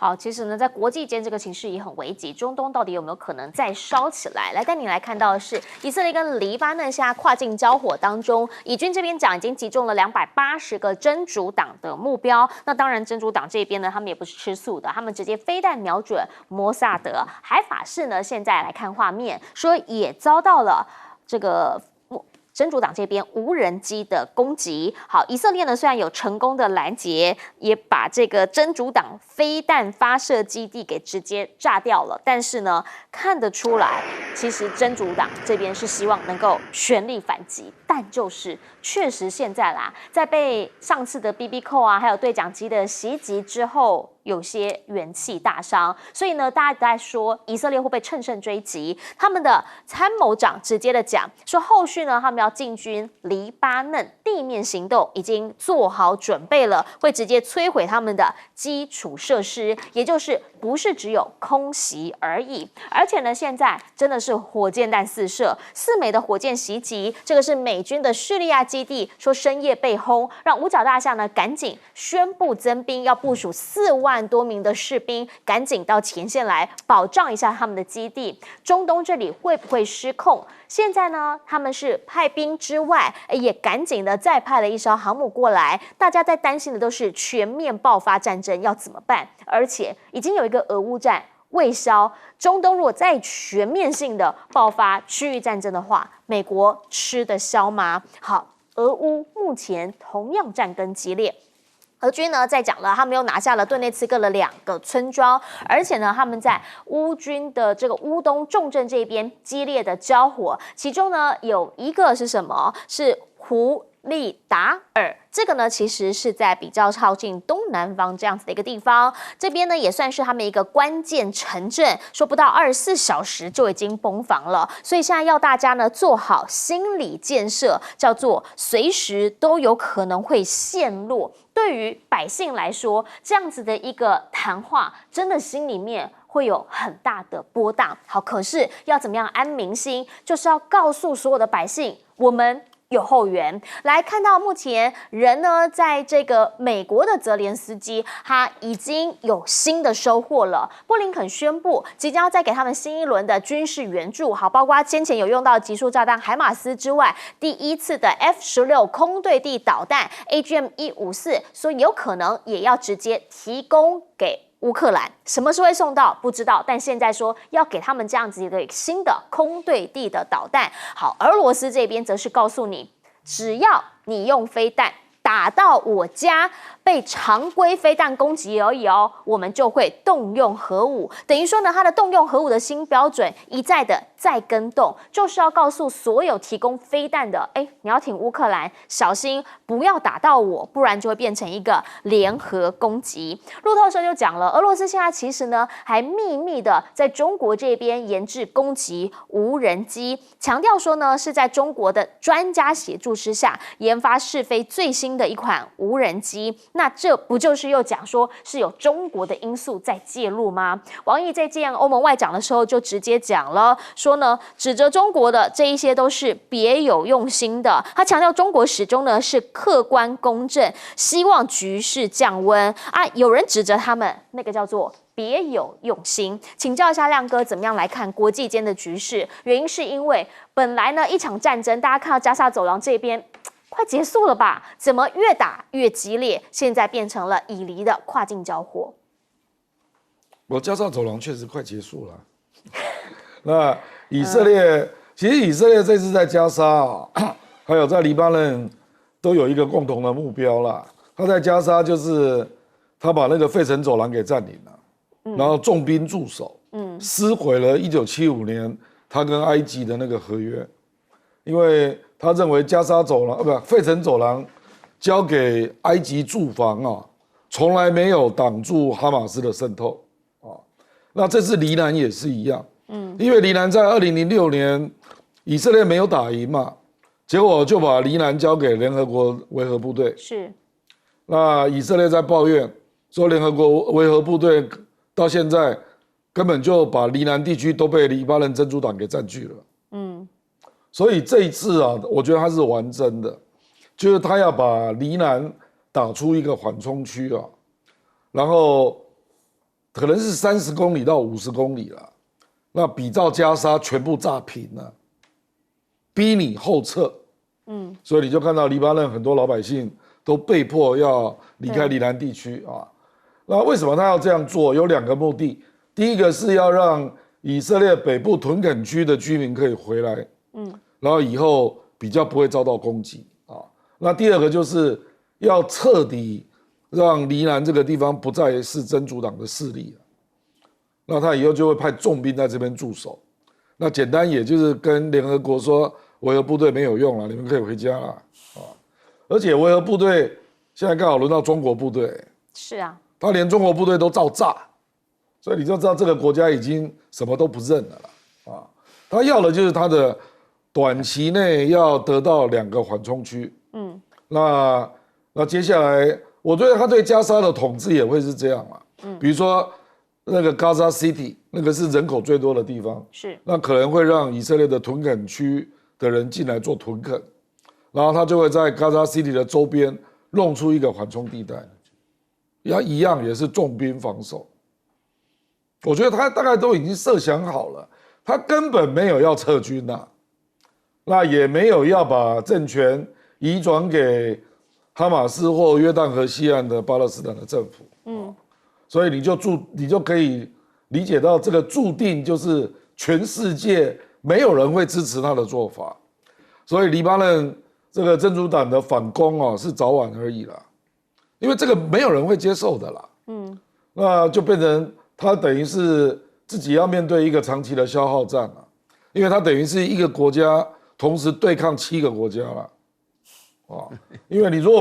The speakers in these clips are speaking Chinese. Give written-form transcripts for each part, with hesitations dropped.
好，其实呢，在国际间这个情势也很危急，中东到底有没有可能再烧起来？来带你来看到的是，以色列跟黎巴嫩现在跨境交火当中，以军这边讲已经击中了280个真主党的目标。那当然，真主党这边呢，他们也不是吃素的，他们直接飞弹瞄准摩萨德。海法士呢，现在来看画面，说也遭到了这个真主党这边无人机的攻击。好，以色列呢虽然有成功的拦截，也把这个真主党飞弹发射基地给直接炸掉了，但是呢看得出来，其实真主党这边是希望能够全力反击，但就是确实现在啦，在被上次的 BB 扣啊，还有对讲机的袭击之后，有些元气大伤，所以呢，大家在说以色列会不会乘胜追击？他们的参谋长直接的讲说，后续呢，他们要进军黎巴嫩，地面行动已经做好准备了，会直接摧毁他们的基础设施，也就是不是只有空袭而已。而且呢，现在真的是火箭弹四射，4枚的火箭袭击，这个是美军的叙利亚基地，说深夜被轰，让五角大厦呢赶紧宣布增兵，要部署4万多名的士兵赶紧到前线来保障一下他们的基地。中东这里会不会失控？现在呢，他们是派兵之外，也赶紧的再派了一艘航母过来。大家在担心的都是全面爆发战争要怎么办？而且已经有一个俄乌战未消，中东如果再全面性的爆发区域战争的话，美国吃得消吗？好，俄乌目前同样战更激烈。俄军呢，在讲了，他们又拿下了顿涅茨克的2个村庄，而且呢，他们在乌军的这个乌东重镇这边激烈的交火，其中呢有一个是什么？是胡利达尔，这个呢其实是在比较靠近东南方这样子的一个地方，这边呢也算是他们一个关键城镇，说不到24小时就已经崩防了，所以现在要大家呢做好心理建设，叫做随时都有可能会陷落。对于百姓来说，这样子的一个谈话，真的心里面会有很大的波荡。好，可是要怎么样安民心，就是要告诉所有的百姓，我们有后援。来看到目前人呢，在这个美国的泽连斯基，他已经有新的收获了。布林肯宣布，即将要再给他们新一轮的军事援助，好，包括先前有用到集束炸弹海马斯之外，第一次的 F-16空对地导弹 AGM-154，所以有可能也要直接提供给乌克兰。什么时候会送到不知道，但现在说要给他们这样子一个新的空对地的导弹。好，俄罗斯这边则是告诉你，只要你用飞弹打到我家，被常规飞弹攻击而已哦，我们就会动用核武。等于说呢，它的动用核武的新标准一再的再更动，就是要告诉所有提供飞弹的，你要挺乌克兰，小心不要打到我，不然就会变成一个联合攻击。路透社就讲了，俄罗斯现在其实呢还秘密的在中国这边研制攻击无人机，强调说呢是在中国的专家协助之下研发试飞最新的一款无人机。那这不就是又讲说是有中国的因素在介入吗？王毅在见欧盟外长的时候就直接讲了，说呢指责中国的这一些都是别有用心的。他强调中国始终呢是客观公正，希望局势降温啊。有人指责他们那个叫做别有用心。请教一下亮哥，怎么样来看国际间的局势？原因是因为本来呢一场战争，大家看到加沙走廊这边快结束了吧？怎么越打越激烈？现在变成了以黎的跨境交火。加沙走廊确实快结束了。那以色列，其实以色列这次在加沙还有在黎巴嫩都有一个共同的目标啦。他在加沙就是他把那个费城走廊给占领了，然后重兵驻守，撕毁了1975年他跟埃及的那个合约，因为他认为加沙走廊费城走廊交给埃及驻防啊，从来没有挡住哈马斯的渗透啊。那这次黎南也是一样，因为黎南在2006年以色列没有打赢嘛，结果就把黎南交给联合国维和部队。是，那以色列在抱怨说，联合国维和部队到现在根本就把黎南地区都被黎巴嫩真主党给占据了。所以这一次啊，我觉得他是玩真的，就是他要把黎南打出一个缓冲区啊，然后可能是30公里到50公里了，那比照加沙全部炸平了，逼你后撤。所以你就看到黎巴嫩很多老百姓都被迫要离开黎南地区啊。那为什么他要这样做？有2个目的。第一个是要让以色列北部屯垦区的居民可以回来，然后以后比较不会遭到攻击啊。那第2个就是要彻底让黎南这个地方不再是真主党的势力了。那他以后就会派重兵在这边驻守。那简单也就是跟联合国说，维和部队没有用了，你们可以回家了啊！而且维和部队现在刚好轮到中国部队，是啊，他连中国部队都照炸，所以你就知道这个国家已经什么都不认了啊！他要的就是他的短期内要得到2个缓冲区，那接下来我觉得他对加沙的统治也会是这样嘛，比如说那个 Gaza City 那个是人口最多的地方，是，那可能会让以色列的屯垦区的人进来做屯垦，然后他就会在 Gaza City 的周边弄出一个缓冲地带，一样也是重兵防守。我觉得他大概都已经设想好了，他根本没有要撤军呐，那也没有要把政权移转给哈马斯或约旦河西岸的巴勒斯坦的政府。所以你就可以理解到，这个注定就是全世界没有人会支持他的做法，所以黎巴嫩这个真主党的反攻是早晚而已啦，因为这个没有人会接受的啦。那就变成他等于是自己要面对一个长期的消耗战了，因为他等于是一个国家同时对抗7个国家了，因为你如果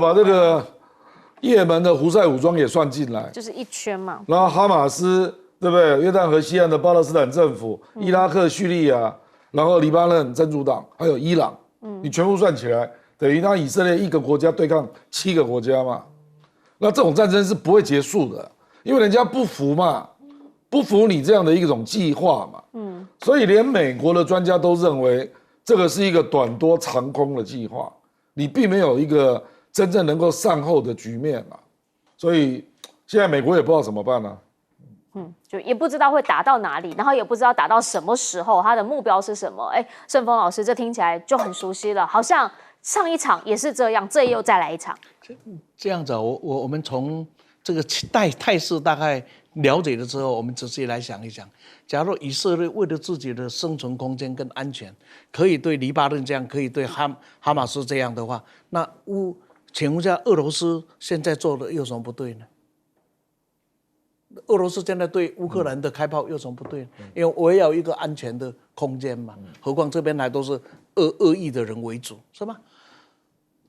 把这个也门的胡塞武装也算进来，就是一圈嘛。然后哈马斯，对不对？约旦河西岸的巴勒斯坦政府、伊拉克、叙利亚，然后黎巴嫩真主党，还有伊朗，你全部算起来，等于他以色列一个国家对抗7个国家嘛。那这种战争是不会结束的，因为人家不服嘛，不服你这样的一种计划嘛。所以连美国的专家都认为这个是一个短多长空的计划，你并没有一个真正能够善后的局面啊，所以现在美国也不知道怎么办啊。就也不知道会打到哪里，然后也不知道打到什么时候，他的目标是什么？盛峰老师，这听起来就很熟悉了，好像上一场也是这样，这又再来一场。这样子啊，我们从这个态势大概了解了之后，我们仔细来想一想，假如以色列为了自己的生存空间跟安全，可以对黎巴嫩这样，可以对哈马斯这样的话，那请问一下，俄罗斯现在做的有什么不对呢？俄罗斯现在对乌克兰的开炮有什么不对呢？因为我也要一个安全的空间嘛，何况这边还都是恶意的人为主，是吗？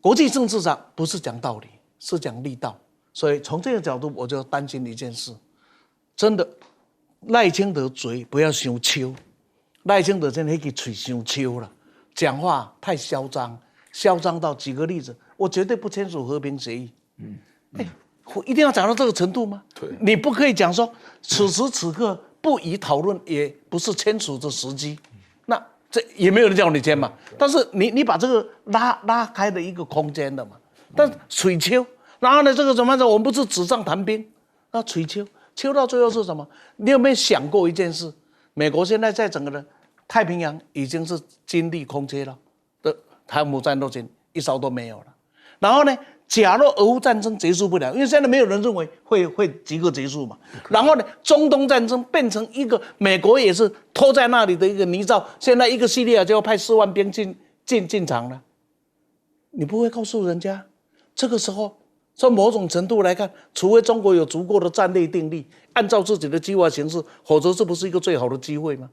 国际政治上不是讲道理，是讲力道。所以从这个角度，我就担心一件事，真的赖清德嘴不要伤秋，赖清德真的那个嘴伤秋了，讲话太嚣张，嚣张到举个例子，我绝对不签署和平协议。一定要讲到这个程度吗？对，你不可以讲说此时此刻不宜讨论，也不是签署的时机。那这也没有人叫你签嘛。但是你把这个拉开的一个空间的嘛。但水秋，然后呢，这个怎么着？我们不是纸上谈兵，那水秋到最后是什么？你有没有想过一件事？美国现在在整个的太平洋已经是军力空缺了，的航母战斗群一艘都没有了。然后呢？假如俄乌战争结束不了，因为现在没有人认为会即刻结束嘛。然后呢，中东战争变成一个美国也是拖在那里的一个泥沼。现在一个叙利亚就要派4万兵进场了，你不会告诉人家，这个时候从某种程度来看，除非中国有足够的战略定力，按照自己的计划行事，否则这不是一个最好的机会吗？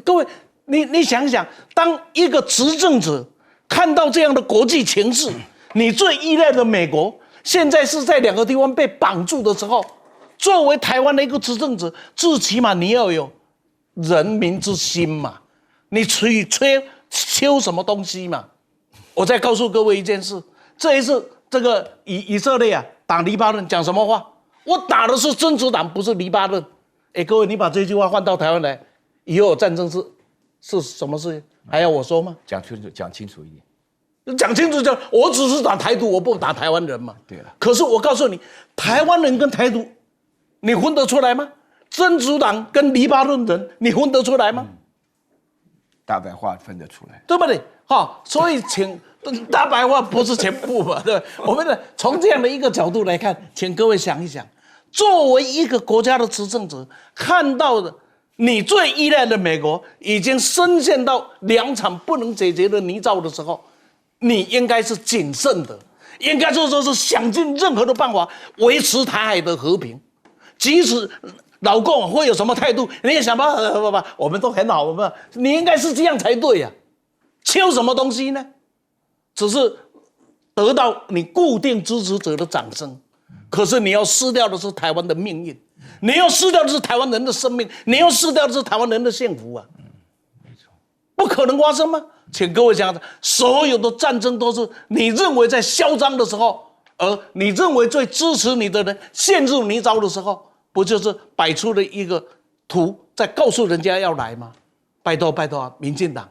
各位，你想想，当一个执政者看到这样的国际情势，你最依赖的美国现在是在2个地方被绑住的时候，作为台湾的一个执政者，最起码你要有人民之心嘛，你吹秋什么东西嘛？我再告诉各位一件事，这一次这个以色列打黎巴嫩讲什么话？我打的是真主党，不是黎巴嫩。各位，你把这句话换到台湾来，以后战争是什么事情？还要我说吗？讲清楚一点。讲清楚就，我只是打台独，我不打台湾人嘛。对了，可是我告诉你，台湾人跟台独，你分得出来吗？真主党跟黎巴嫩人，你分得出来吗？大白话分得出来，对不对？好，所以请大白话不是全部嘛，对吧？我们的从这样的一个角度来看，请各位想一想，作为一个国家的执政者，看到的你最依赖的美国已经深陷到两场不能解决的泥沼的时候，你应该是谨慎的，应该说是想尽任何的办法维持台海的和平，即使老共会有什么态度，你也想办法，我们都很好，你应该是这样才对呀、求什么东西呢？只是得到你固定支持者的掌声，可是你要失掉的是台湾的命运，你要失掉的是台湾人的生命，你要失掉的是台湾人的幸福啊！没错，不可能发生吗？请各位想想，所有的战争都是你认为在嚣张的时候，而你认为最支持你的人陷入泥沼的时候，不就是摆出了一个图，在告诉人家要来吗？拜托拜托啊，民进党，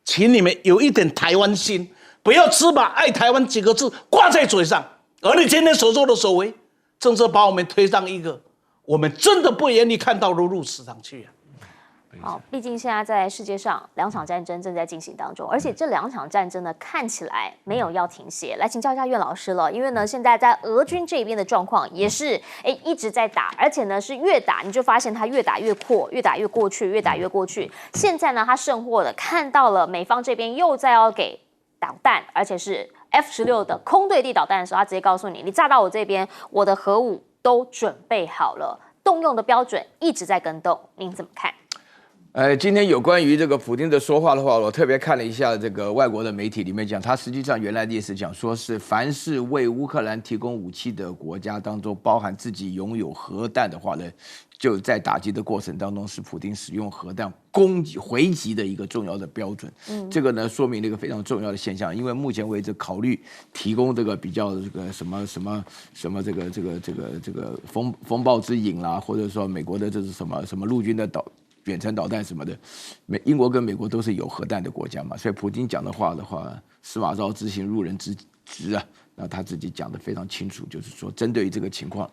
请你们有一点台湾心，不要只把爱台湾几个字挂在嘴上，而你今天所做的所为，正是把我们推上一个我们真的不愿意看到的路史上去啊。好，毕竟现在在世界上2场战争正在进行当中，而且这2场战争呢看起来没有要停歇。来请教一下苑老师了，因为呢现在在俄军这边的状况也是一直在打，而且呢是越打你就发现它越打越扩，越打越过去，越打越过去。现在呢它甚或的看到了美方这边又在要给导弹，而且是 F-16的空对地导弹的时候，他直接告诉你，你炸到我这边，我的核武都准备好了，动用的标准一直在更动，您怎么看？今天有关于这个普丁的说话的话，我特别看了一下这个外国的媒体里面讲，他实际上原来的意思讲说是凡是为乌克兰提供武器的国家当中，包含自己拥有核弹的话呢，就在打击的过程当中是普丁使用核弹攻击回击的一个重要的标准。这个呢说明了一个非常重要的现象，因为目前为止考虑提供这个比较这个什么这个风暴之影啦，或者说美国的这是什么陆军的远程导弹什么的，英国跟美国都是有核弹的国家嘛，所以普京讲的话，司马昭之心，路人之直啊。那他自己讲的非常清楚，就是说针对于这个情况，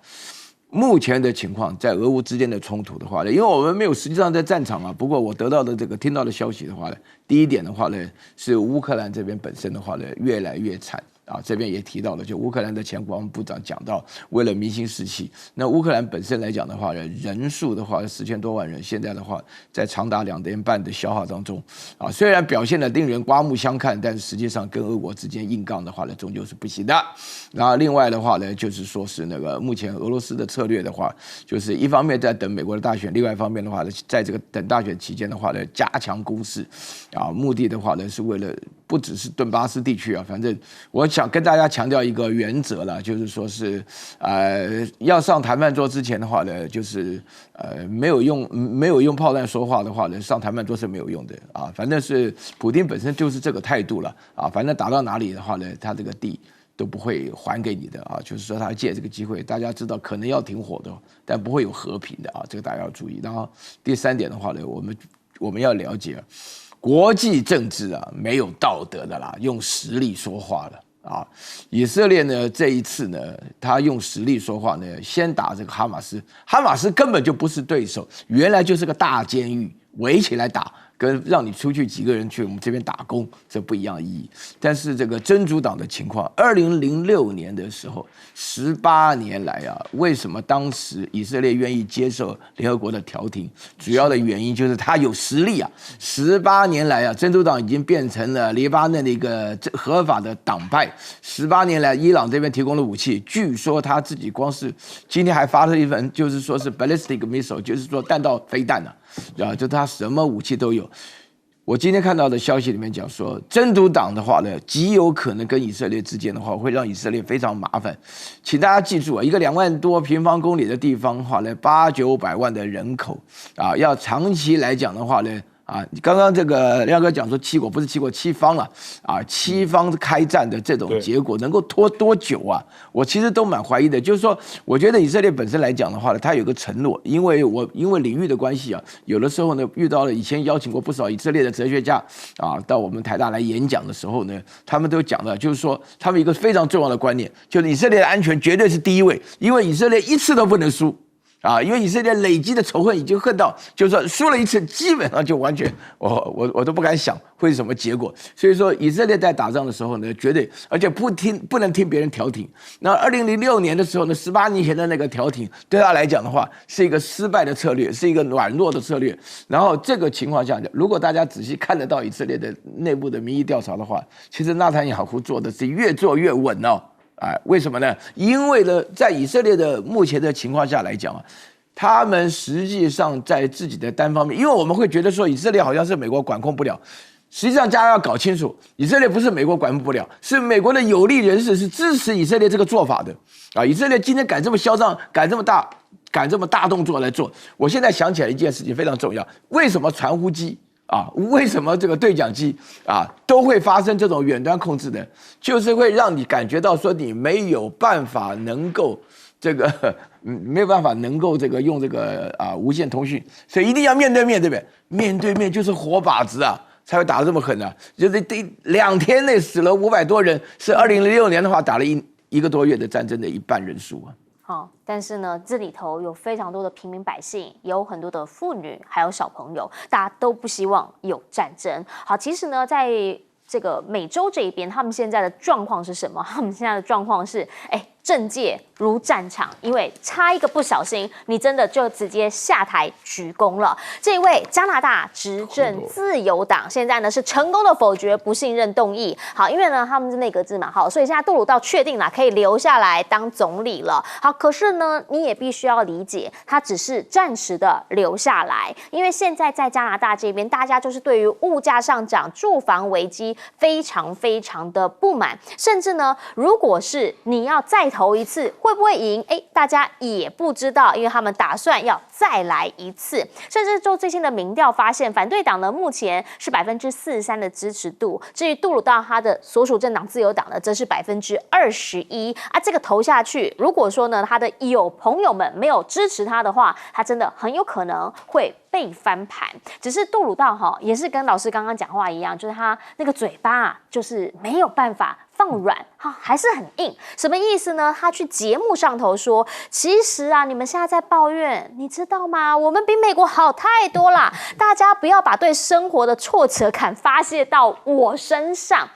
目前的情况在俄乌之间的冲突的话呢，因为我们没有实际上在战场啊，不过我得到的听到的消息的话呢，第一点的话呢，是乌克兰这边本身的话呢越来越惨。这边也提到了，就乌克兰的前国防部长讲到，为了民心士气，那乌克兰本身来讲的话呢，人数的话4000多万人，现在的话在长达2年半的消耗当中，虽然表现的令人刮目相看，但是实际上跟俄国之间硬杠的话呢，终究是不行的。然后另外的话呢，就是说是那个目前俄罗斯的策略的话，就是一方面在等美国的大选，另外一方面的话呢，在这个等大选期间的话呢，加强攻势，目的的话呢是为了不只是顿巴斯地区啊，反正我想跟大家强调一个原则了，就是说是要上谈判桌之前的话呢，就是没有用炮弹说话的话呢，上谈判桌是没有用的啊。反正是普丁本身就是这个态度了啊，反正打到哪里的话呢，他这个地都不会还给你的啊，就是说他借这个机会，大家知道可能要停火的，但不会有和平的啊，这个大家要注意。然后第3点的话呢，我们要了解。国际政治啊，没有道德的啦，用实力说话了啊！以色列呢，这一次呢，他用实力说话呢，先打这个哈马斯，哈马斯根本就不是对手，原来就是个大监狱，围起来打，跟让你出去几个人去我们这边打工，这不一样的意义。但是这个真主党的情况，2006年的时候，18年来啊，为什么当时以色列愿意接受联合国的调停？主要的原因就是他有实力啊。18年来啊，真主党已经变成了黎巴嫩的一个合法的党派。18年来，伊朗这边提供了武器，据说他自己光是今天还发了一份，就是说是 ballistic missile， 就是说弹道飞弹啊，就他什么武器都有。我今天看到的消息里面讲说，真主党的话呢，极有可能跟以色列之间的话，会让以色列非常麻烦。请大家记住啊，一个2万多平方公里的地方的话呢，800-900万的人口啊，要长期来讲的话呢，啊，刚刚这个亮哥讲说7国不是7国7方啊，7方开战的这种结果能够拖多久啊？我其实都蛮怀疑的。就是说，我觉得以色列本身来讲的话呢，它有个承诺，因为领域的关系啊，有的时候呢遇到了以前邀请过不少以色列的哲学家啊到我们台大来演讲的时候呢，他们都讲了，就是说他们一个非常重要的观念，就是以色列的安全绝对是第一位，因为以色列一次都不能输。啊，因为以色列累积的仇恨已经恨到，就是说输了一次，基本上就完全，我都不敢想会是什么结果。所以说，以色列在打仗的时候呢，绝对，而且不能听别人调停。那2006年的时候呢，18年前的那个调停，对他来讲的话，是一个失败的策略，是一个软弱的策略。然后这个情况下，如果大家仔细看得到以色列的内部的民意调查的话，其实纳坦雅胡做的是越做越稳哦。为什么呢？因为呢，在以色列的目前的情况下来讲啊，他们实际上在自己的单方面，因为我们会觉得说以色列好像是美国管控不了，实际上大家要搞清楚，以色列不是美国管控不了，是美国的有利人士是支持以色列这个做法的啊！以色列今天敢这么嚣张，敢这么大动作来做，我现在想起来一件事情非常重要，为什么传呼机？为什么这个对讲机都会发生这种远端控制的？就是会让你感觉到说你没有办法能够这个没有办法能够这个用这个无线通讯，所以一定要面对面，对不对？面对面就是活靶子啊，才会打得这么狠啊！就是2天内死了500多人，是2006年的话打了一个多月的战争的1半人数啊。但是呢，这里头有非常多的平民百姓，也有很多的妇女，还有小朋友，大家都不希望有战争。好，其实呢，在这个美洲这一边，他们现在的状况是什么？他们现在的状况是，政界如战场，因为差一个不小心，你真的就直接下台鞠躬了。这一位加拿大执政自由党现在呢是成功的否决不信任动议。好，因为呢他们是内阁制嘛，好，所以现在杜鲁道确定了可以留下来当总理了。好，可是呢你也必须要理解，他只是暂时的留下来，因为现在在加拿大这边，大家就是对于物价上涨、住房危机非常非常的不满，甚至呢，如果是你要再投一次，会不会赢？大家也不知道，因为他们打算要再来一次。甚至就最新的民调发现，反对党呢目前是43%的支持度，至于杜鲁道他的所属政党自由党呢，则是21%啊。这个投下去，如果说呢他的朋友们没有支持他的话，他真的很有可能会被翻盘。只是杜鲁道也是跟老师刚刚讲话一样，就是他那个嘴巴就是没有办法放软，还是很硬。什么意思呢？他去节目上头说，其实你们现在在抱怨，你知道吗？我们比美国好太多啦，大家不要把对生活的挫折感发泄到我身上。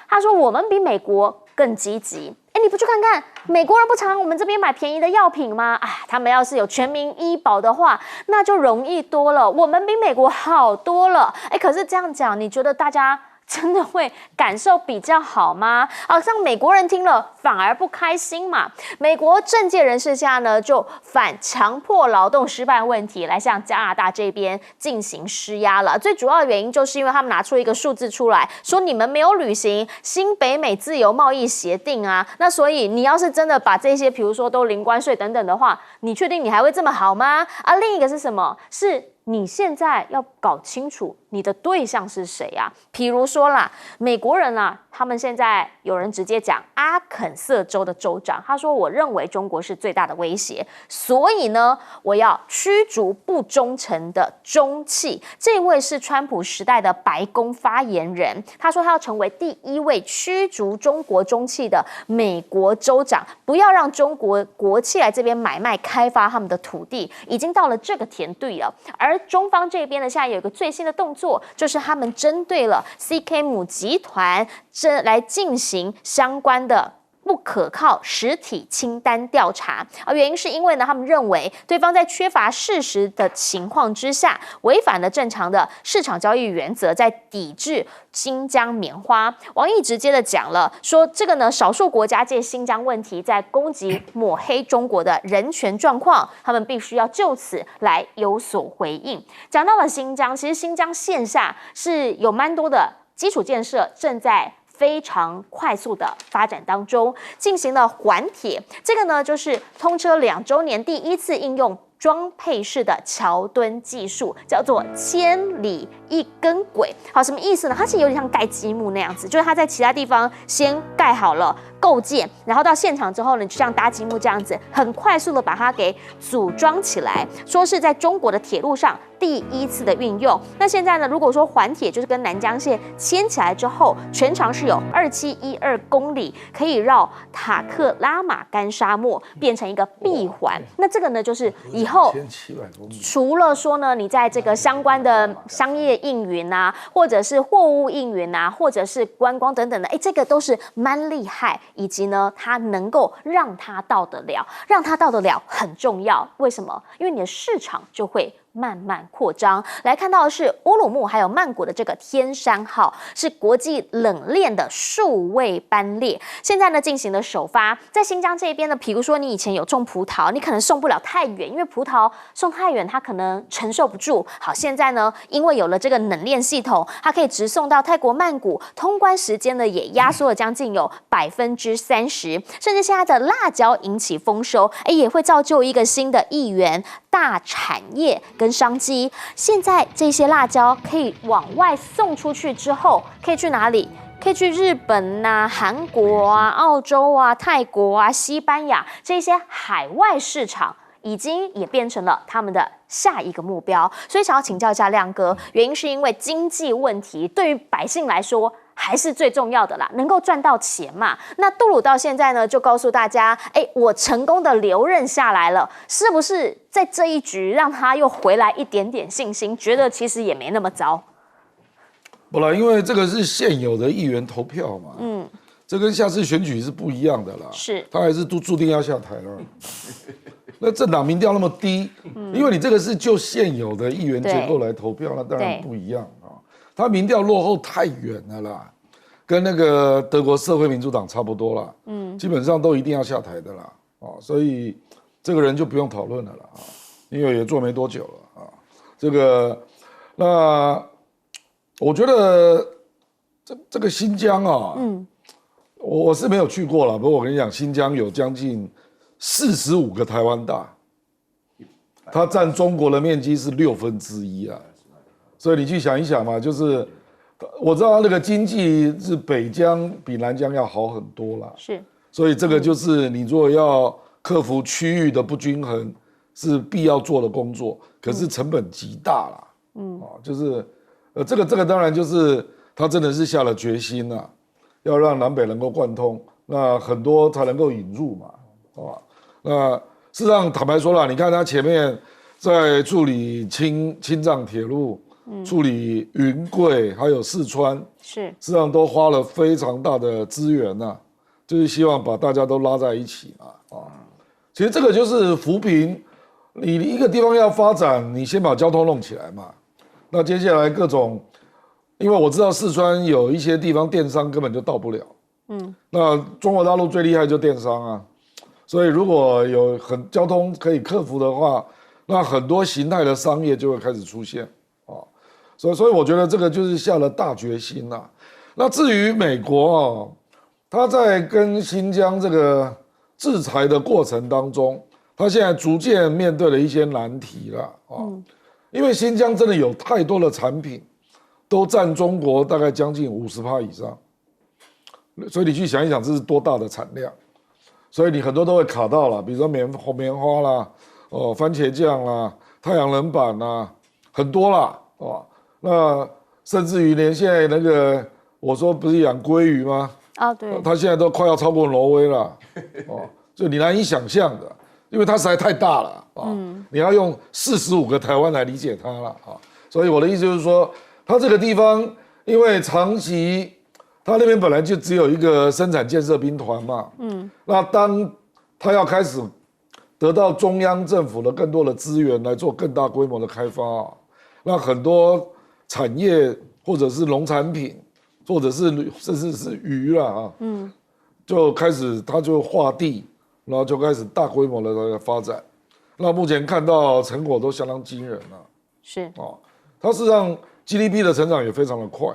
他说我们比美国更积极。你不去看看美国人不常我们这边买便宜的药品吗？他们要是有全民医保的话，那就容易多了。我们比美国好多了。可是这样讲，你觉得大家真的会感受比较好吗？像美国人听了反而不开心嘛。美国政界人士下呢，就反强迫劳动失败问题来向加拿大这边进行施压了。最主要的原因就是因为他们拿出一个数字出来，说你们没有履行新北美自由贸易协定啊，那所以你要是真的把这些，比如说都零关税等等的话，你确定你还会这么好吗？另一个是什么？是你现在要搞清楚你的对象是谁啊？比如说啦，美国人他们现在有人直接讲阿肯色州的州长，他说我认为中国是最大的威胁，所以呢，我要驱逐不忠诚的中企。这位是川普时代的白宫发言人，他说他要成为第1位驱逐中国中企的美国州长，不要让中国国企来这边买卖开发他们的土地，已经到了这个田地了。而中方这边呢，现在有一个最新的动作，就是他们针对了 CK 母集团来进行相关的不可靠实体清单调查，原因是因为呢，他们认为对方在缺乏事实的情况之下，违反了正常的市场交易原则，在抵制新疆棉花。王毅直接的讲了，说这个呢，少数国家借新疆问题在攻击抹黑中国的人权状况，他们必须要就此来有所回应。讲到了新疆，其实新疆线下是有蛮多的基础建设正在非常快速的发展当中，进行了环铁。这个呢，就是通车2周年第一次应用装配式的桥墩技术，叫做千里一根轨。好，什么意思呢？它是有点像盖积木那样子，就是它在其他地方先盖好了构件，然后到现场之后呢，就像搭积木这样子，很快速的把它给组装起来。说是在中国的铁路上第一次的运用。那现在呢，如果说环铁就是跟南疆线牵起来之后，全长是有2712公里，可以绕塔克拉玛干沙漠，变成一个闭环。那这个呢，就是以后1700公里，除了说呢，你在这个相关的商业应云啊，或者是货物应云啊，或者是观光等等的，这个都是蛮厉害，以及呢，它能够让它到得了，让它到得了很重要。为什么？因为你的市场就会慢慢扩张。来看到的是乌鲁木还有曼谷的这个天山号，是国际冷链的数位班列，现在呢进行了首发。在新疆这边呢，比如说你以前有种葡萄，你可能送不了太远，因为葡萄送太远它可能承受不住。好，现在呢，因为有了这个冷链系统，它可以直送到泰国曼谷，通关时间呢也压缩了将近有30%，甚至现在的辣椒引起丰收，也会造就一个新的一元大产业跟商机。现在这些辣椒可以往外送出去之后，可以去哪里？可以去日本啊、韩国啊、澳洲啊、泰国啊、西班牙这些海外市场，已经也变成了他们的下一个目标。所以想要请教一下亮哥，原因是因为经济问题对于百姓来说还是最重要的啦，能够赚到钱嘛。那杜鲁到现在呢，就告诉大家，我成功的留任下来了，是不是在这一局让他又回来一点点信心，觉得其实也没那么糟？不啦，因为这个是现有的议员投票嘛，这跟下次选举是不一样的啦，是，他还是注定要下台了。那政党民调那么低，因为你这个是就现有的议员结构来投票，那当然不一样啊。他民调落后太远了啦，跟那个德国社会民主党差不多啦，基本上都一定要下台的啦，所以这个人就不用讨论了啦，因为也做没多久了啊。这个，那我觉得这个新疆啊，我是没有去过了，不过我跟你讲，新疆有将近45个台湾大，它占中国的面积是1/6啊，所以你去想一想嘛，就是我知道那个经济是北疆比南疆要好很多啦，是，所以这个就是你如果要克服区域的不均衡，是必要做的工作，可是成本极大啦，就是这个当然就是他真的是下了决心啊，要让南北能够贯通，那很多才能够引入嘛，那事实上坦白说啦，你看他前面在处理青藏铁路，处理云贵还有四川，是，事实上都花了非常大的资源呐，就是希望把大家都拉在一起嘛，其实这个就是扶贫，你一个地方要发展，你先把交通弄起来嘛，那接下来各种，因为我知道四川有一些地方电商根本就到不了，那中国大陆最厉害就电商啊，所以如果有交通可以克服的话，那很多形态的商业就会开始出现啊，所以我觉得这个就是下了大决心啦。那至于美国啊，他在跟新疆这个制裁的过程当中，他现在逐渐面对了一些难题了啊，因为新疆真的有太多的产品都占中国大概将近50%以上，所以你去想一想，这是多大的产量？所以你很多都会卡到了，比如说棉花啦，番茄酱啦，太阳能板啦，很多啦，那甚至于连现在那个我说不是养鲑鱼吗？对，它现在都快要超过挪威了，就你难以想象的，因为它实在太大了你要用45个台湾来理解它了所以我的意思就是说，它这个地方因为长期。他那边本来就只有一个生产建设兵团嘛，那当他要开始得到中央政府的更多的资源来做更大规模的开发那很多产业或者是农产品，或者是甚至是鱼啦就开始他就划地，然后就开始大规模的发展。那目前看到成果都相当惊人了，是它事实上 GDP 的成长也非常的快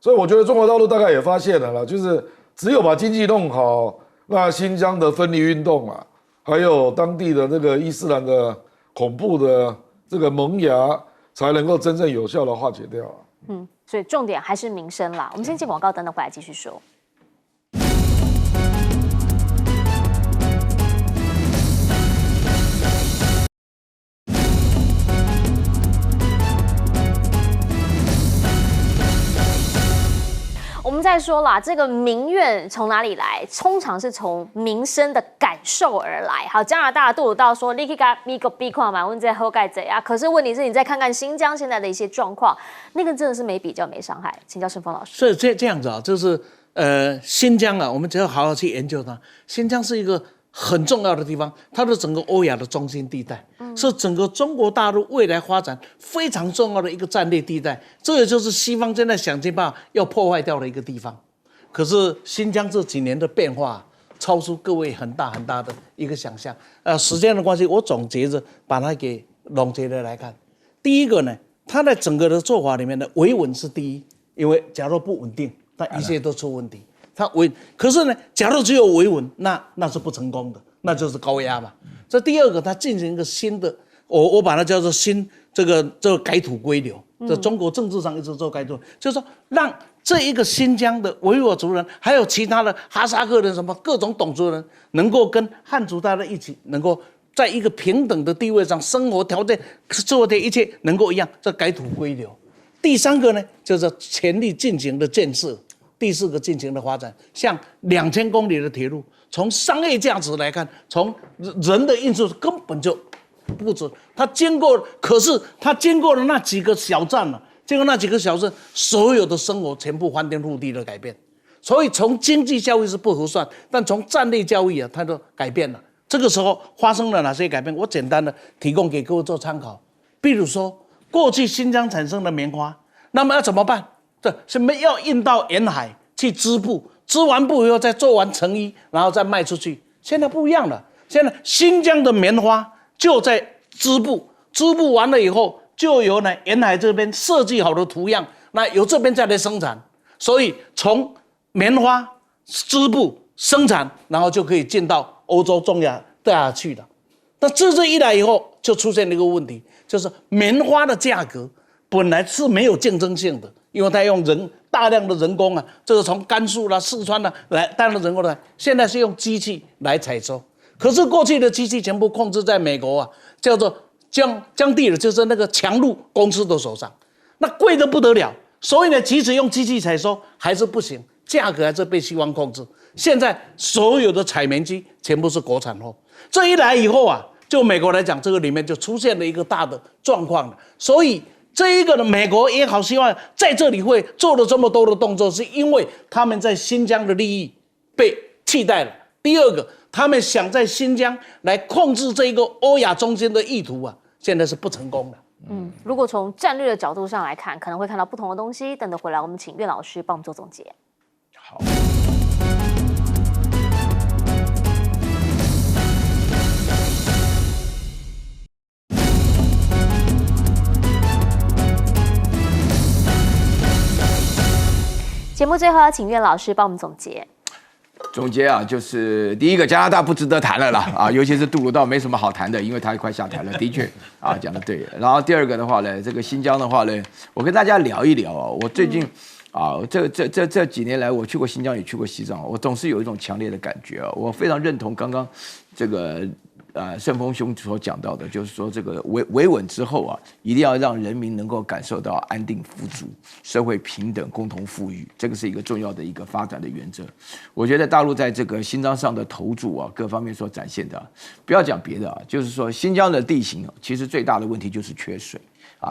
所以我觉得中国大陆大概也发现了啦，就是只有把经济弄好，那新疆的分离运动还有当地的这个伊斯兰的恐怖的这个萌芽，才能够真正有效的化解掉。所以重点还是民生啦。我们先进广告，等等回来继续说。我们再说啦，这个民怨从哪里来？通常是从民生的感受而来。好，加拿大杜鲁道说：“你可以给个比况嘛，问这后盖怎样？”可是问题是你再看看新疆现在的一些状况，那个真的是没比较没伤害。请教盛峰老师。是这样子啊，就是新疆啊，我们只要好好去研究它。新疆是一个很重要的地方，它是整个欧亚的中心地带，是整个中国大陆未来发展非常重要的一个战略地带。这也就是西方现在想尽办法要破坏掉的一个地方。可是新疆这几年的变化超出各位很大很大的一个想象。时间的关系，我总结着把它给总结的来看。第一个呢，它在整个的做法里面的维稳是第一，因为假如不稳定，那一切都出问题。可是呢，假如只有维稳，那是不成功的，那就是高压嘛。这第二个，它进行一个新的，我把它叫做这个改土归流。这中国政治上一直做改土，就是说让这一个新疆的维吾尔族人，还有其他的哈萨克人，什么各种种族人，能够跟汉族大家一起，能够在一个平等的地位上，生活条件、做的一切能够一样，这改土归流。第三个呢，就是全力进行的建设。第四个进行的发展，像2000公里的铁路，从商业价值来看，从人的运输根本就不止。可是它经过了那几个小站了，经过那几个小镇，所有的生活全部翻天覆地的改变。所以从经济效益是不合算，但从战略教育啊，它都改变了。这个时候发生了哪些改变？我简单的提供给各位做参考。比如说，过去新疆产生的棉花，那么要怎么办？什么要运到沿海去织布，织完布以后再做完成衣，然后再卖出去。现在不一样了，现在新疆的棉花就在织布，织布完了以后，就由呢沿海这边设计好的图样，那由这边再来生产。所以从棉花织布生产，然后就可以进到欧洲、中亚大亚去了。那这一来以后，就出现了一个问题，就是棉花的价格本来是没有竞争性的。因为它用大量的人工啊，这个从甘肃啦、四川啦来大量的人工来，现在是用机器来采收。可是过去的机器全部控制在美国啊，叫做江地的，就是那个强路公司的手上，那贵得不得了。所以呢，即使用机器采收还是不行，价格还是被西方控制。现在所有的采棉机全部是国产货，这一来以后啊，就美国来讲，这个里面就出现了一个大的状况了。所以这一个呢，美国也好希望在这里会做了这么多的动作，是因为他们在新疆的利益被替代了。第二个，他们想在新疆来控制这一个欧亚中心的意图啊，现在是不成功的。如果从战略的角度上来看，可能会看到不同的东西。等等回来，我们请岳老师帮我们做总结。好。节目最后要请岳老师帮我们总结。总结啊，就是第一个，加拿大不值得谈了啦啊，尤其是杜鲁道没什么好谈的，因为他快下台了，的确啊讲的对。然后第二个的话呢，这个新疆的话呢，我跟大家聊一聊啊，我最近啊这几年来，我去过新疆，也去过西藏，我总是有一种强烈的感觉啊，我非常认同刚刚这个盛峰兄所讲到的，就是说这个维稳之后啊，一定要让人民能够感受到安定富足、社会平等、共同富裕，这个是一个重要的一个发展的原则。我觉得大陆在这个新疆上的投注啊，各方面所展现的啊，不要讲别的啊，就是说新疆的地形啊，其实最大的问题就是缺水。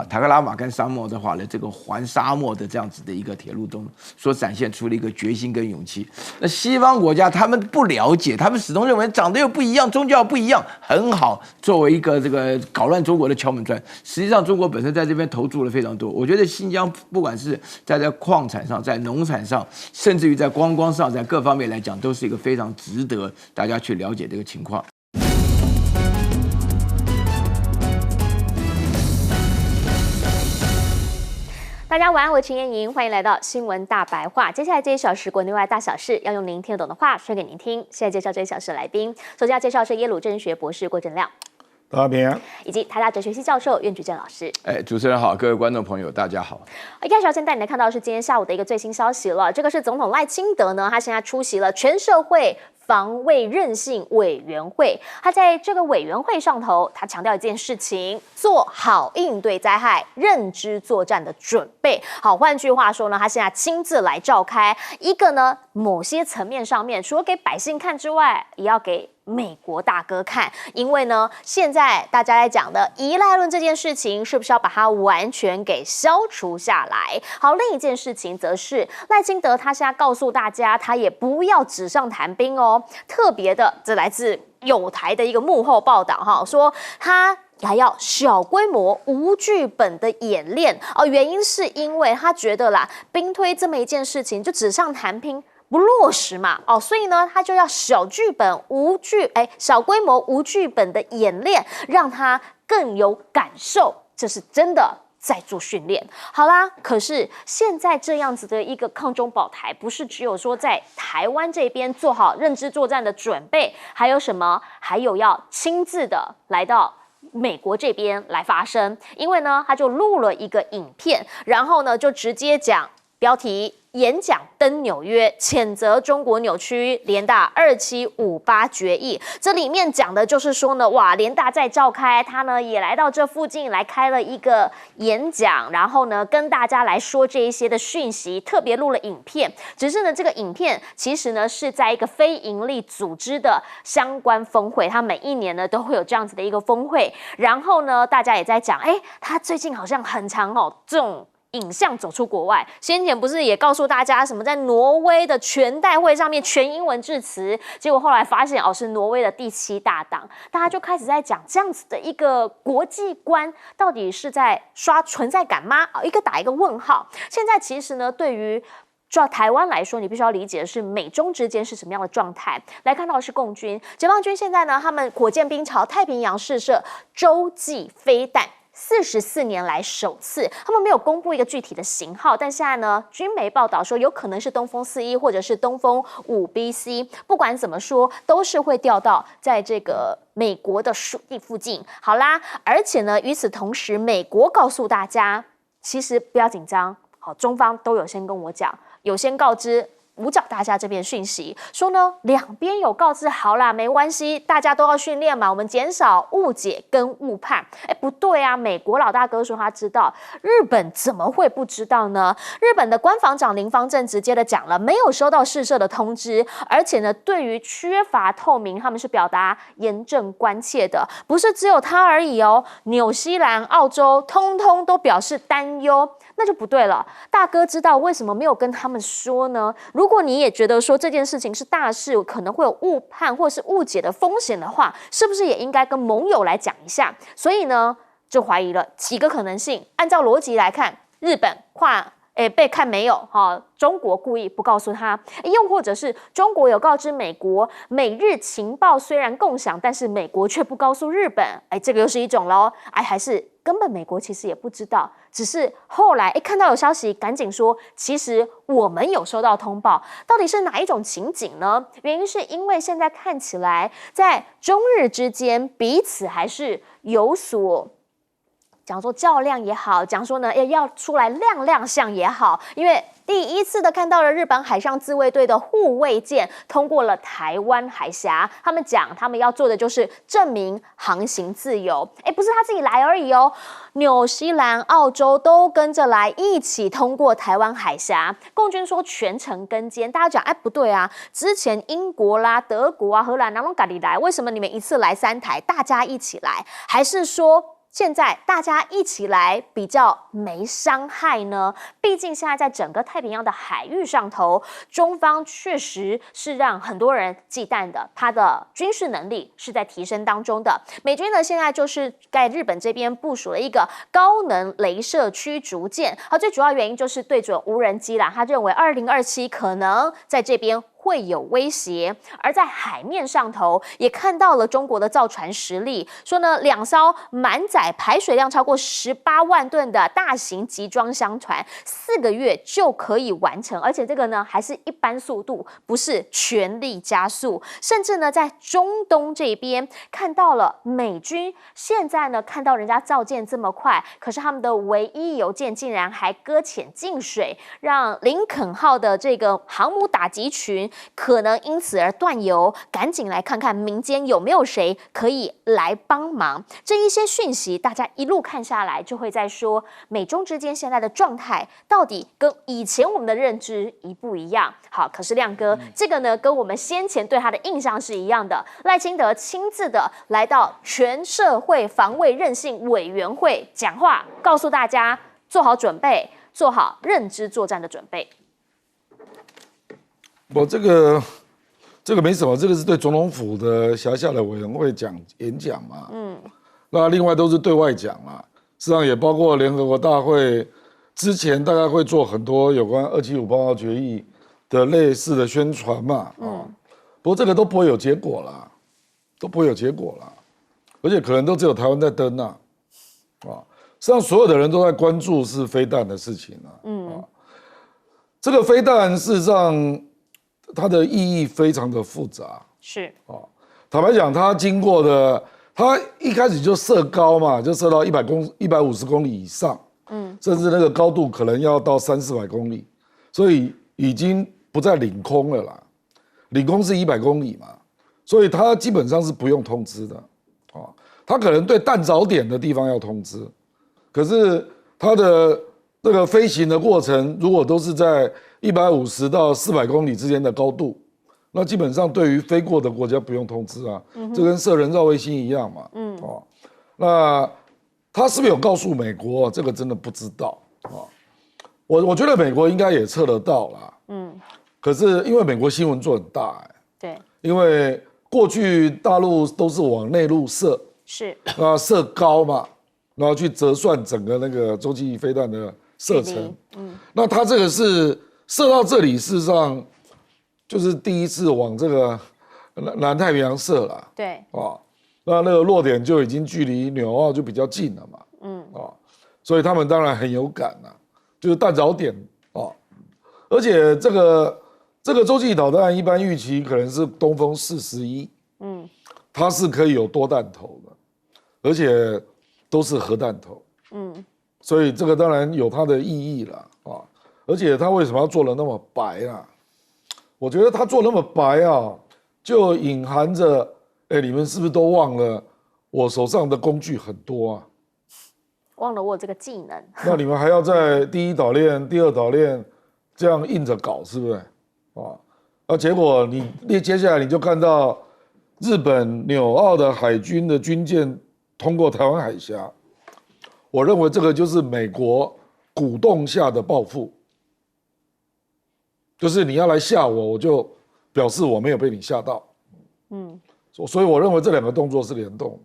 塔克拉玛干沙漠的话呢，这个环沙漠的这样子的一个铁路中所展现出了一个决心跟勇气。那西方国家他们不了解，他们始终认为长得又不一样，宗教不一样，很好作为一个这个搞乱中国的敲门砖。实际上，中国本身在这边投注了非常多。我觉得新疆不管是在矿产上，在农产上，甚至于在观光上，在各方面来讲，都是一个非常值得大家去了解这个情况。大家晚安，我是陈燕莹，欢迎来到新闻大白话。接下来这一小时国内外大小事，要用您听得懂的话说给您听。现在介绍这一小时的来宾，首先要介绍是耶鲁政治学博士郭正亮，大家平安，以及台大哲学系教授苑举正老师。主持人好，各位观众朋友，大家好。一开始要先带你来看到的是今天下午的一个最新消息了，这个是总统赖清德呢，他现在出席了全社会防卫韧性委员会，他在这个委员会上头，他强调一件事情：做好应对灾害、认知作战的准备。好，换句话说呢，他现在亲自来召开一个呢，某些层面上面，除了给百姓看之外，也要给美国大哥看，因为呢，现在大家在讲的依赖论这件事情，是不是要把它完全给消除下来？好，另一件事情则是赖清德他现在告诉大家，他也不要纸上谈兵哦。特别的，这来自友台的一个幕后报道哈，说他还要小规模无剧本的演练哦，原因是因为他觉得啦，兵推这么一件事情就纸上谈兵不落实嘛，哦，所以呢，他就要小规模无剧本的演练，让他更有感受，这是真的在做训练。好啦，可是现在这样子的一个抗中保台，不是只有说在台湾这边做好认知作战的准备，还有什么？还有要亲自的来到美国这边来发声，因为呢，他就录了一个影片，然后呢，就直接讲标题。演讲登纽约，谴责中国扭曲联大2758决议。这里面讲的就是说呢，哇，联大在召开，他呢也来到这附近来开了一个演讲，然后呢跟大家来说这一些的讯息，特别录了影片。只是呢，这个影片其实呢是在一个非营利组织的相关峰会，他每一年呢都会有这样子的一个峰会。然后呢，大家也在讲，他最近好像很常这种影像走出国外，先前不是也告诉大家什么在挪威的全代会上面全英文致辞，结果后来发现是挪威的第7大党，大家就开始在讲这样子的一个国际观到底是在刷存在感吗？一个打一个问号。现在其实呢，对于台湾来说，你必须要理解的是美中之间是什么样的状态。来看到的是共军、解放军现在呢，他们火箭兵朝太平洋试射洲际飞弹。44年来首次，他们没有公布一个具体的型号，但现在呢，军媒报道说有可能是东风41或者是东风5BC，不管怎么说，都是会掉到在这个美国的属地附近。好啦，而且呢，与此同时，美国告诉大家，其实不要紧张，好，中方都有先跟我讲，有先告知。五角大厦这边讯息说呢，两边有告知，好啦，没关系，大家都要训练嘛，我们减少误解跟误判。不对啊，美国老大哥说他知道，日本怎么会不知道呢？日本的官房长林方正直接的讲了，没有收到试射的通知，而且呢，对于缺乏透明，他们是表达严正关切的，不是只有他而已哦，纽西兰、澳洲通通都表示担忧。那就不对了，大哥知道为什么没有跟他们说呢？如果你也觉得说这件事情是大事，可能会有误判或是误解的风险的话，是不是也应该跟盟友来讲一下？所以呢，就怀疑了几个可能性。按照逻辑来看，日本被看没有中国故意不告诉他，又或者是中国有告知美国，美日情报虽然共享，但是美国却不告诉日本，这个又是一种咯。还是根本美国其实也不知道，只是后来看到有消息，赶紧说，其实我们有收到通报，到底是哪一种情景呢？原因是因为现在看起来，在中日之间彼此还是有所。讲说较量也好，讲说呢要出来亮相也好，因为第一次的看到了日本海上自卫队的护卫舰通过了台湾海峡，他们讲他们要做的就是证明航行自由，不是他自己来而已哦，纽西兰、澳洲都跟着来一起通过台湾海峡。共军说全程跟监，大家讲不对啊，之前英国啦、德国啊、荷兰那种赶你来，为什么你们一次来3台，大家一起来？还是说？现在大家一起来比较没伤害呢？毕竟现在在整个太平洋的海域上头，中方确实是让很多人忌惮的，它的军事能力是在提升当中的。美军呢现在就是在日本这边部署了一个高能雷射驱逐舰，最主要原因就是对准无人机啦。他认为2027可能在这边会有威胁。而在海面上头也看到了中国的造船实力，说呢2艘满载排水量超过18万吨的大型集装箱船，4个月就可以完成，而且这个呢还是一般速度，不是全力加速。甚至呢在中东这边看到了美军现在呢看到人家造舰这么快，可是他们的唯一油舰竟然还搁浅进水，让林肯号的这个航母打击群可能因此而断油，赶紧来看看民间有没有谁可以来帮忙。这一些讯息大家一路看下来，就会在说美中之间现在的状态到底跟以前我们的认知一不一样。好，可是亮哥，这个呢跟我们先前对他的印象是一样的，赖清德亲自的来到全社会防卫韧性委员会讲话，告诉大家做好准备，做好认知作战的准备。我这个没什么，这个是对总统府的辖下的委员会演讲嘛，那另外都是对外讲嘛，实际上也包括联合国大会之前大概会做很多有关275报告决议的类似的宣传嘛，不过这个都不会有结果啦，而且可能都只有台湾在登啊，实际上所有的人都在关注是飞弹的事情啊，这个飞弹事实上它的意义非常的复杂，是坦白讲，它经过的，它一开始就射高嘛，就射到150公里以上，甚至那个高度可能要到300-400公里，所以已经不在领空了啦，领空是100公里嘛，所以它基本上是不用通知的，它可能对弹着点的地方要通知，可是它的那个飞行的过程，如果都是在150到400公里之间的高度，那基本上对于飞过的国家不用通知啊，这跟射人造卫星一样嘛，那他是不是有告诉美国？这个真的不知道啊。我觉得美国应该也测得到啦，可是因为美国新闻做很大，对，因为过去大陆都是往内陆射，是射高嘛，然后去折算整个那个洲际飞弹的射程，那他这个是射到这里，事实上就是第一次往这个南太平洋射了，对，那个落点就已经距离纽澳就比较近了嘛，所以他们当然很有感啦，就是弹着点而且这个洲际导弹一般预期可能是东风41，它是可以有多弹头的，而且都是核弹头，所以这个当然有它的意义了而且他为什么要做得那么白啊？我觉得他做那么白啊，就隐含着，你们是不是都忘了我手上的工具很多啊？忘了我有这个技能。那你们还要在第一岛链、第二岛链这样硬着搞，是不是？结果接下来你就看到日本纽澳的海军的军舰通过台湾海峡，我认为这个就是美国鼓动下的报复。就是你要来吓我，我就表示我没有被你吓到，所以我认为这两个动作是联动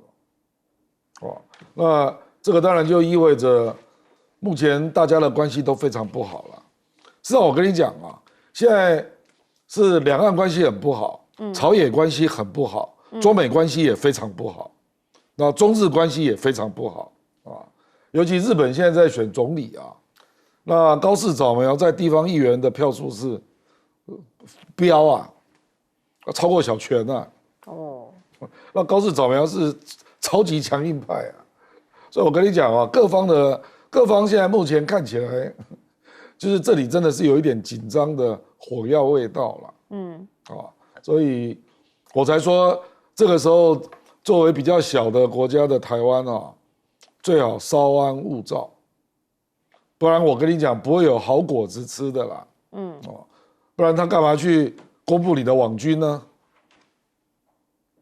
的，那这个当然就意味着目前大家的关系都非常不好了。事实上，我跟你讲啊，现在是两岸关系很不好，朝野关系很不好，中美关系也非常不好，那中日关系也非常不好尤其日本现在在选总理那高市早苗在地方议员的票数是飙超过小泉那高市早苗是超级强硬派所以我跟你讲各方现在目前看起来，就是这里真的是有一点紧张的火药味道了，所以我才说这个时候作为比较小的国家的台湾最好稍安勿躁。不然我跟你讲，不会有好果子吃的啦。不然他干嘛去公布你的网军呢？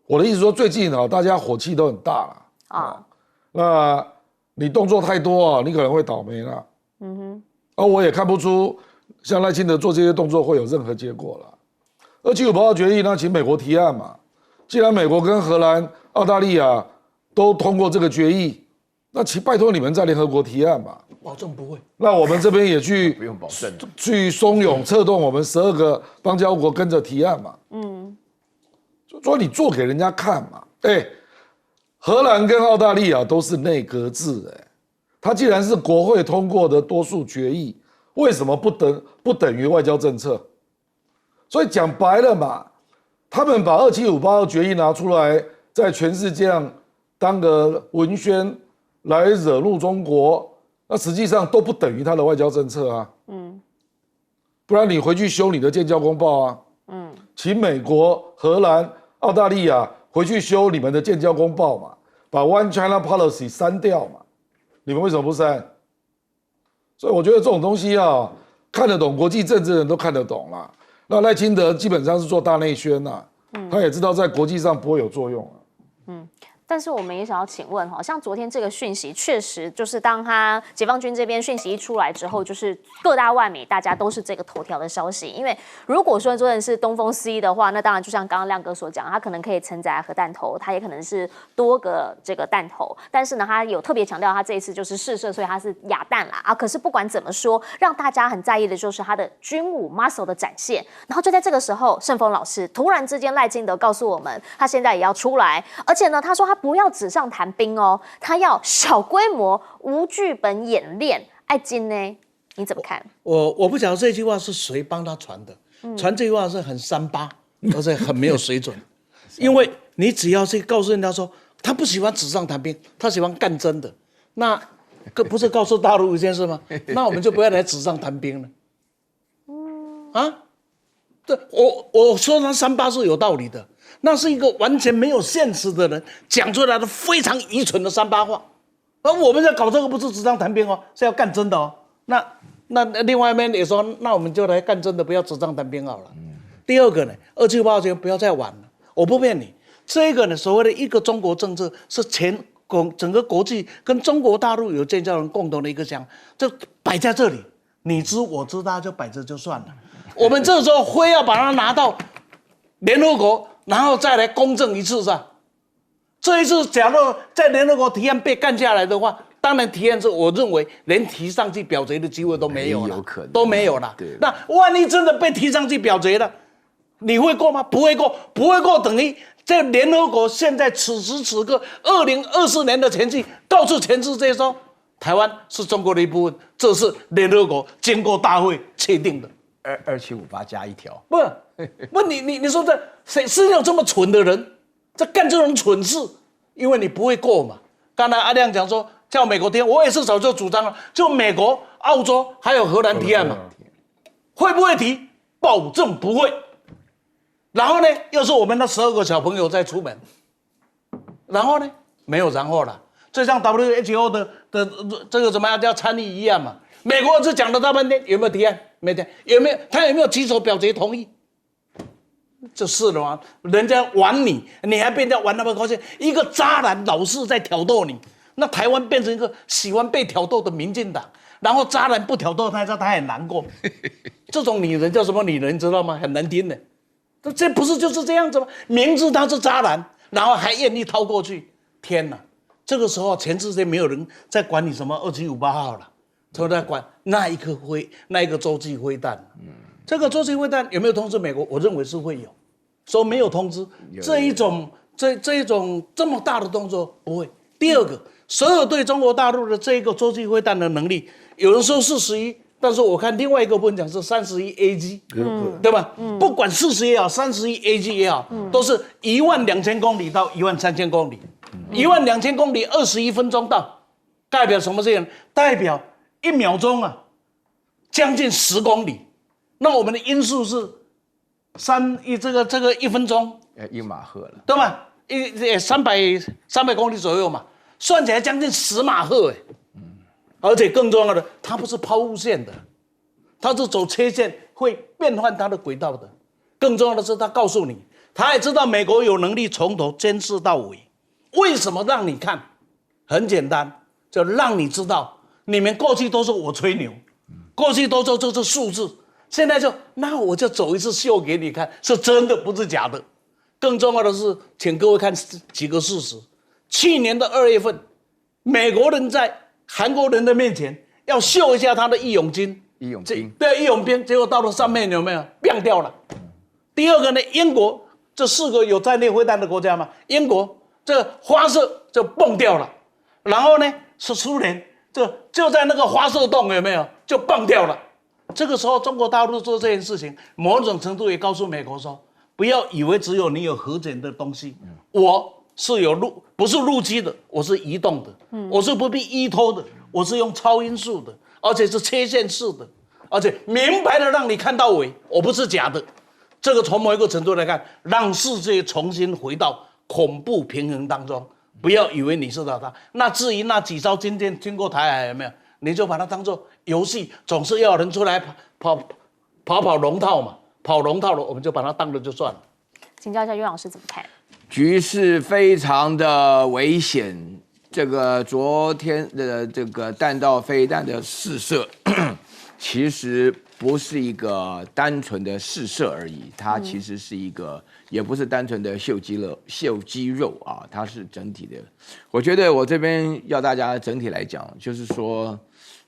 我的意思说，最近大家火气都很大了那你动作太多你可能会倒霉了。我也看不出像赖清德做这些动作会有任何结果了。275报告决议呢，请美国提案嘛。既然美国跟荷兰、澳大利亚都通过这个决议，那拜托你们在联合国提案嘛，保证不会。那我们这边也去不用保证，去怂恿策动我们12个邦交国跟着提案嘛，就说你做给人家看嘛，荷兰跟澳大利亚都是内阁制，它既然是国会通过的多数决议，为什么不等于外交政策？所以讲白了嘛，他们把2758决议拿出来，在全世界上当个文宣来惹怒中国，那实际上都不等于他的外交政策啊。不然你回去修你的建交公报啊。请美国、荷兰、澳大利亚回去修你们的建交公报嘛，把 One China Policy 删掉嘛。你们为什么不删？所以我觉得这种东西啊，看得懂国际政治的人都看得懂啦。那赖清德基本上是做大内宣呐，他也知道在国际上不会有作用啊。但是我们也想要请问，像昨天这个讯息，确实就是当他解放军这边讯息一出来之后，就是各大外媒大家都是这个头条的消息。因为如果说真的是东风4E的话，那当然就像刚刚亮哥所讲，它可能可以承载核弹头，它也可能是多个这个弹头。但是呢，他有特别强调，他这一次就是试射，所以它是哑弹啦啊。可是不管怎么说，让大家很在意的就是他的军武 muscle 的展现。然后就在这个时候，盛峰老师突然之间赖清德告诉我们，他现在也要出来，而且呢，他说他不要纸上谈兵哦，他要小规模无剧本演练。爱金呢？你怎么看？我不晓得这句话是谁帮他传的，传这句话是很3八，而且很没有水准。因为你只要是告诉人家说他不喜欢纸上谈兵，他喜欢干真的，那不是告诉大陆一件事吗？那我们就不要来纸上谈兵了。对，我说他3八是有道理的。那是一个完全没有现实的人讲出来的非常愚蠢的3八话，而我们在搞这个不是纸上谈兵哦，是要干真的哦。那另外一边也说，那我们就来干真的，不要纸上谈兵好了。第二个呢，2758不要再玩了，我不骗你，这个呢所谓的一个中国政策是整个国际跟中国大陆有建交人共同的一个想，就摆在这里，你知我知，大家就摆着就算了。我们这时候非要把它拿到联合国。然后再来公证一次是吧？这一次假如在联合国提案被干下来的话，当然提案是我认为连提上去表决的机会都没有了，都没有了。那万一真的被提上去表决了，你会过吗？不会过，不会过等于在联合国现在此时此刻2024年的前夕，告诉全世界说台湾是中国的一部分，这是联合国经过大会确定的。2758加1条，不，你说这谁是有这么蠢的人，在干这种蠢事？因为你不会过嘛。刚才阿亮讲说叫美国提案，我也是早就主张了，就美国、澳洲还有荷兰提案嘛，会不会提？保证不会。然后呢，又是我们那12个小朋友在出门，然后呢，没有然后了，就像 WHO 的这个怎么样叫参议一样嘛。美国是讲了大半天，有没有提案？没提案，他有没有举手表决同意？就是了嘛，人家玩你，你还被人家玩那么高兴，一个渣男老是在挑逗你，那台湾变成一个喜欢被挑逗的民进党，然后渣男不挑逗他很难过，这种女人叫什么女人，知道吗？很难听的，这不是就是这样子吗？明知他是渣男，然后还愿意掏过去，天哪！这个时候全世界没有人在管你什么2758号了。都在管那一个洲际飞弹，这个洲际飞弹有没有通知美国？我认为是会有，说没有通知这一种这么大的动作不会。第二个，所有对中国大陆的这一个洲际飞弹的能力，有人说41，但是我看另外一个部分讲是31AG，对吧？不管40也好，31AG 也好，都是12000公里到13000公里，12000公里21分钟到，代表什么事情？代表1秒钟啊，将近10公里。那我们的音速是这个1分钟1马赫了，对吧？300公里左右嘛，算起来将近10马赫哎。而且更重要的，它不是抛物线的，它是走切线，会变换它的轨道的。更重要的是，它告诉你，他也知道美国有能力从头监视到尾。为什么让你看？很简单，就让你知道。你们过去都是我吹牛，过去都说这是数字，现在那我就走一次秀给你看，是真的不是假的。更重要的是，请各位看几个事实。去年的2月份，美国人在韩国人的面前要秀一下他的义勇军，义勇兵对，义勇兵，结果到了上面有没有变掉了？第二个呢，英国这4个有战略飞弹的国家嘛，英国这个发射就蹦掉了，然后呢是苏联，就在那个发射洞有没有就蹦掉了？这个时候中国大陆做这件事情，某种程度也告诉美国说，不要以为只有你有核检的东西，我是有不是陆基的，我是移动的，我是不必依托的，我是用超音速的，而且是切线式的，而且明白的让你看到尾，我不是假的。这个从某一个程度来看，让世界重新回到恐怖平衡当中，不要以为你是老大。那至于那几艘今天经过台海有没有，你就把它当作游戏，总是要有人出来跑龙套嘛，跑龙套了，我们就把它当了就算了。请教一下岳老师怎么看？局势非常的危险。这个昨天的这个弹道飞弹的试射，其实不是一个单纯的试射而已，它其实是一个，也不是单纯的秀肌肉啊，它是整体的。我觉得我这边要大家整体来讲，就是说，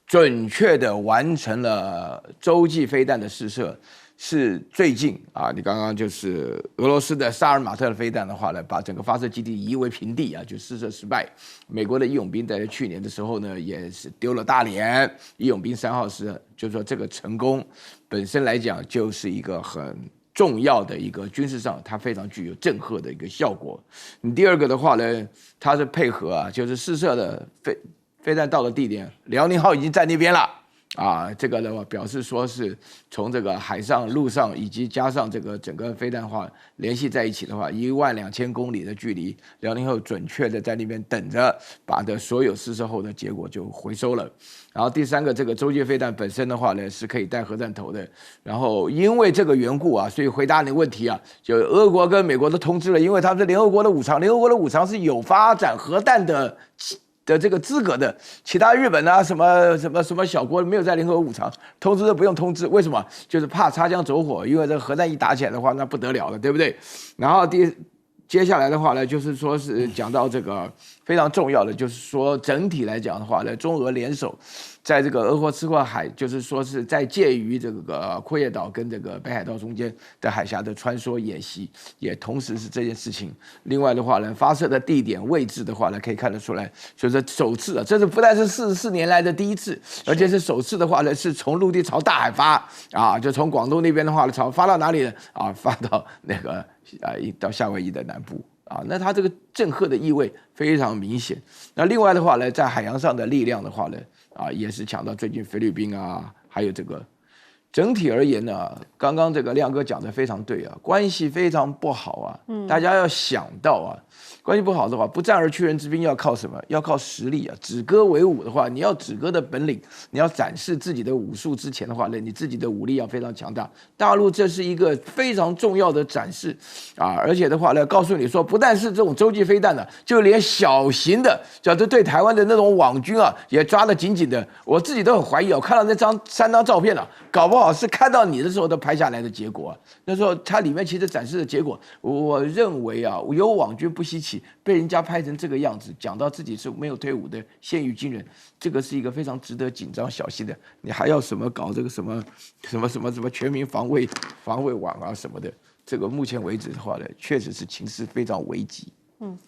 准确的完成了洲际飞弹的试射。是最近啊，你刚刚就是俄罗斯的萨尔马特的飞弹的话呢，把整个发射基地夷为平地啊，就试射失败。美国的义勇兵在去年的时候呢，也是丢了大脸。义勇兵3号是，就是说这个成功本身来讲，就是一个很重要的一个军事上，它非常具有震慑的一个效果。你第二个的话呢，它是配合啊，就是试射的飞弹到了地点，辽宁号已经在那边了。啊，这个的话表示说是从这个海上、陆上以及加上这个整个飞弹的话联系在一起的话，12000公里的距离，辽宁号准确的在那边等着，把的所有试射后的结果就回收了。然后第三个，这个洲际飞弹本身的话呢是可以带核弹头的。然后因为这个缘故啊，所以回答你的问题啊，就俄国跟美国都通知了，因为他们是联合国的五常，联合国的五常是有发展核弹的这个资格的，其他日本啊什么小国没有在联合国五常，通知都不用通知，为什么？就是怕擦枪走火，因为这个核弹一打起来的话，那不得了了，对不对？然后接下来的话呢，就是说是讲到这个非常重要的，就是说整体来讲的话呢，中俄联手在这个鄂霍次克海，就是说是在介于这个库页岛跟这个北海道中间的海峡的穿梭演习，也同时是这件事情。另外的话呢，发射的地点位置的话呢，可以看得出来，就是首次啊，这是不但是44年来的第一次，而且是首次的话呢，是从陆地朝大海发啊，就从广东那边的话呢，发到哪里呢？啊，发到那个到夏威夷的南部。啊，那它这个震慑的意味非常明显。那另外的话呢，在海洋上的力量的话呢，啊，也是抢到最近菲律宾啊，还有这个整体而言呢，刚刚这个亮哥讲的非常对啊，关系非常不好啊。大家要想到啊，关系不好的话，不战而屈人之兵要靠什么？要靠实力啊。止戈为武的话，你要止戈的本领，你要展示自己的武术之前的话呢，你自己的武力要非常强大。大陆这是一个非常重要的展示啊，而且的话呢，告诉你说，不但是这种洲际飞弹呢，就连小型的，叫做对台湾的那种网军啊，也抓得紧紧的。我自己都很怀疑，我看到那3张照片啊，搞不好是看到你的时候都拍下来的结果啊。那时候它里面其实展示的结果，我认为啊，有网军不稀奇，被人家拍成这个样子，讲到自己是没有退伍的现役军人，这个是一个非常值得紧张小心的。你还要什么搞这个什么全民防卫网啊什么的，这个目前为止的话呢，确实是情势非常危急。